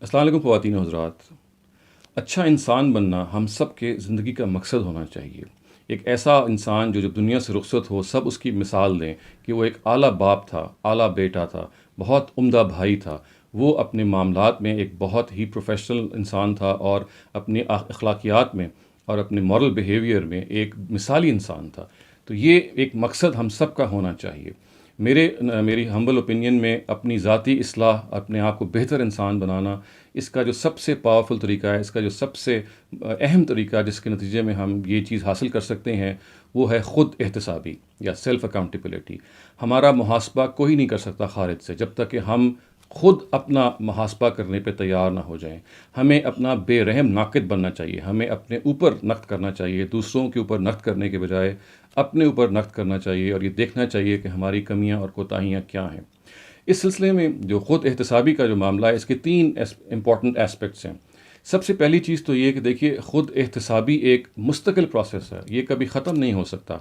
السلام علیکم خواتین و حضرات۔ اچھا انسان بننا ہم سب کے زندگی کا مقصد ہونا چاہیے۔ ایک ایسا انسان جو جب دنیا سے رخصت ہو سب اس کی مثال دیں کہ وہ ایک اعلیٰ باپ تھا، اعلیٰ بیٹا تھا، بہت عمدہ بھائی تھا، وہ اپنے معاملات میں ایک بہت ہی پروفیشنل انسان تھا، اور اپنی اخلاقیات میں اور اپنے مورل بیہیویئر میں ایک مثالی انسان تھا۔ تو یہ ایک مقصد ہم سب کا ہونا چاہیے۔ میری ہمبل اوپینین میں اپنی ذاتی اصلاح، اپنے آپ کو بہتر انسان بنانا، اس کا جو سب سے پاورفل طریقہ ہے، اس کا جو سب سے اہم طریقہ جس کے نتیجے میں ہم یہ چیز حاصل کر سکتے ہیں، وہ ہے خود احتسابی یا سیلف اکاؤنٹیبلٹی۔ ہمارا محاسبہ کوئی نہیں کر سکتا خارج سے، جب تک کہ ہم خود اپنا محاسبہ کرنے پہ تیار نہ ہو جائیں۔ ہمیں اپنا بے رحم ناقد بننا چاہیے، ہمیں اپنے اوپر نقد کرنا چاہیے، دوسروں کے اوپر نقد کرنے کے بجائے اپنے اوپر نقد کرنا چاہیے، اور یہ دیکھنا چاہیے کہ ہماری کمیاں اور کوتاہیاں کیا ہیں۔ اس سلسلے میں جو خود احتسابی کا جو معاملہ ہے، اس کے 3 امپورٹنٹ اسپیکٹس ہیں۔ سب سے پہلی چیز تو یہ کہ دیکھیے، خود احتسابی ایک مستقل پروسیس ہے، یہ کبھی ختم نہیں ہو سکتا۔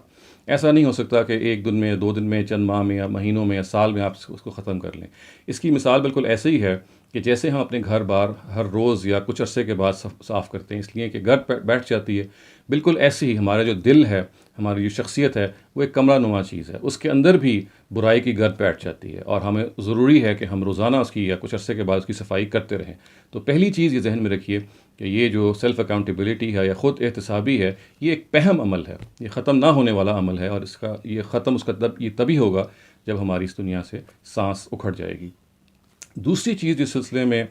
ایسا نہیں ہو سکتا کہ ایک دن میں، 2 دن میں، چند ماہ میں یا مہینوں میں یا سال میں آپ اس کو ختم کر لیں۔ اس کی مثال بالکل ایسے ہی ہے کہ جیسے ہم اپنے گھر بار ہر روز یا کچھ عرصے کے بعد صاف کرتے ہیں، اس لیے کہ گھر بیٹھ جاتی ہے، بالکل ایسے ہی ہمارا جو دل ہے، ہماری جو شخصیت ہے، وہ ایک کمرہ نما چیز ہے، اس کے اندر بھی برائی کی گرد بیٹھ جاتی ہے، اور ہمیں ضروری ہے کہ ہم روزانہ اس کی یا کچھ عرصے کے بعد اس کی صفائی کرتے رہیں۔ تو پہلی چیز یہ ذہن میں رکھیے کہ یہ جو سیلف اکاؤنٹیبلٹی ہے یا خود احتسابی ہے، یہ ایک اہم عمل ہے، یہ ختم نہ ہونے والا عمل ہے، اور اس کا یہ تبھی ہوگا جب ہماری اس دنیا سے سانس اکھڑ جائے گی۔ دوسری چیز جس سلسلے میں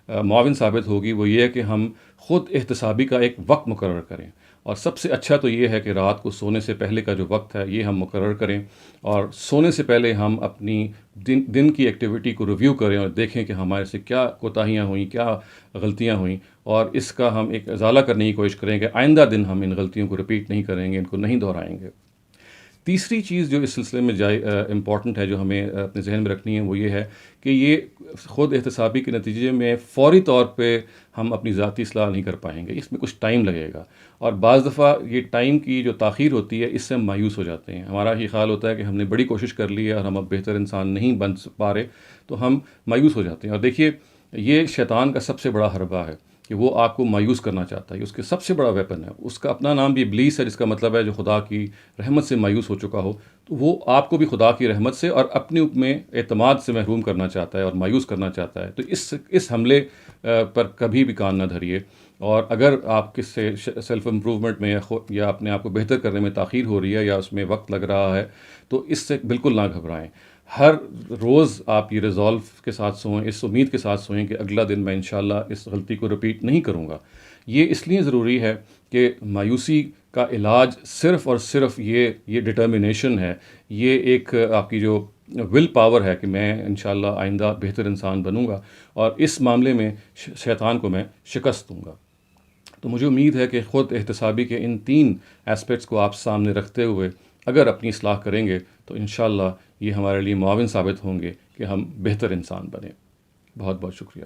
معاون ثابت ہوگی، وہ یہ ہے کہ ہم خود احتسابی کا ایک وقت مقرر کریں، اور سب سے اچھا تو یہ ہے کہ رات کو سونے سے پہلے کا جو وقت ہے یہ ہم مقرر کریں، اور سونے سے پہلے ہم اپنی دن کی ایکٹیویٹی کو ریویو کریں اور دیکھیں کہ ہمارے سے کیا کوتاہیاں ہوئیں، کیا غلطیاں ہوئیں، اور اس کا ہم ایک ازالہ کرنے کی کوشش کریں کہ آئندہ دن ہم ان غلطیوں کو رپیٹ نہیں کریں گے، ان کو نہیں دہرائیں گے۔ تیسری چیز جو اس سلسلے میں امپورٹنٹ ہے، جو ہمیں اپنے ذہن میں رکھنی ہے، وہ یہ ہے کہ یہ خود احتسابی کے نتیجے میں فوری طور پہ ہم اپنی ذاتی اصلاح نہیں کر پائیں گے، اس میں کچھ ٹائم لگے گا، اور بعض دفعہ یہ ٹائم کی جو تاخیر ہوتی ہے، اس سے ہم مایوس ہو جاتے ہیں۔ ہمارا یہ خیال ہوتا ہے کہ ہم نے بڑی کوشش کر لی ہے اور ہم اب بہتر انسان نہیں بن پا رہے، تو ہم مایوس ہو جاتے ہیں۔ اور دیکھیے، یہ شیطان کا سب سے بڑا حربہ ہے کہ وہ آپ کو مایوس کرنا چاہتا ہے، اس کے سب سے بڑا ویپن ہے، اس کا اپنا نام بھی ابلیس ہے، جس کا مطلب ہے جو خدا کی رحمت سے مایوس ہو چکا ہو۔ تو وہ آپ کو بھی خدا کی رحمت سے اور اپنے میں اعتماد سے محروم کرنا چاہتا ہے اور مایوس کرنا چاہتا ہے۔ تو اس حملے پر کبھی بھی کان نہ دھریے، اور اگر آپ کس سے سیلف امپروومنٹ میں یا اپنے آپ کو بہتر کرنے میں تاخیر ہو رہی ہے یا اس میں وقت لگ رہا ہے، تو اس سے بالکل نہ گھبرائیں۔ ہر روز آپ یہ ریزولو کے ساتھ سوئیں، اس امید کے ساتھ سوئیں کہ اگلا دن میں انشاءاللہ اس غلطی کو رپیٹ نہیں کروں گا۔ یہ اس لیے ضروری ہے کہ مایوسی کا علاج صرف اور صرف یہ ڈٹرمنیشن ہے، یہ ایک آپ کی جو ول پاور ہے کہ میں انشاءاللہ آئندہ بہتر انسان بنوں گا، اور اس معاملے میں شیطان کو میں شکست دوں گا۔ تو مجھے امید ہے کہ خود احتسابی کے ان 3 اسپیکٹس کو آپ سامنے رکھتے ہوئے اگر اپنی اصلاح کریں گے تو انشاءاللہ یہ ہمارے لیے معاون ثابت ہوں گے کہ ہم بہتر انسان بنیں۔ بہت بہت شکریہ۔